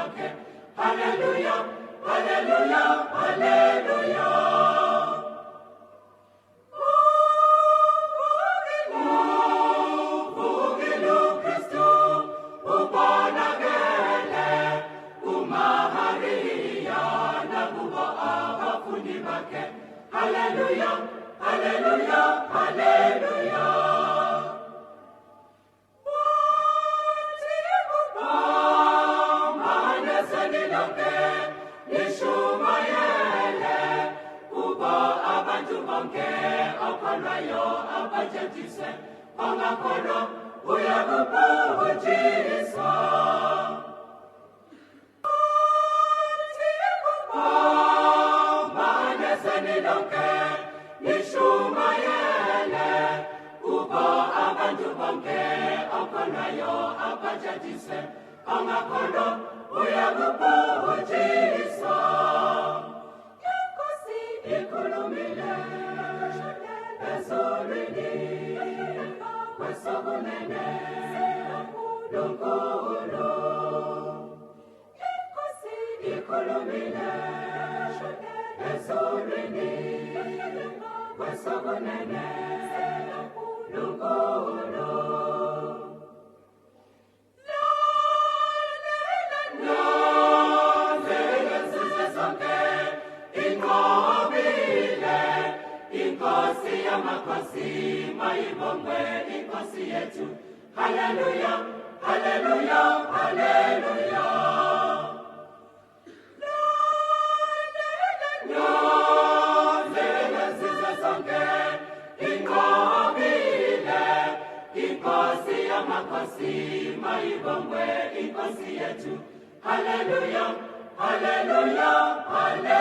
wake. Haleluya, haleluya, haleluya. Uvugilu Kristu, ubonakele, umaharia na kubo abafundi bake. Haleluya, haleluya, haleluya. Nishumayele, ubo abantu bonke okholwayo abajethiswe ongakholwa uyakubhujiswa. Maneseni lonke nishumayele, ubo abantu bonke okholwayo abajethiswe ongakholwa uyakubhujiswa. Inkosi ikhulumile ezulwini kwesokunene lunkulu. Inkosi ikhulumile ezulwini kwesokunene lunkulu. Inkosi yamakhosi mayibongwe inkosi yethu. Haleluya, haleluya, haleluya. Nozele sizwe sonke inqobile. Inkosi yamakhosi mayibongwe inkosi yethu. Haleluya, haleluya, haleluya.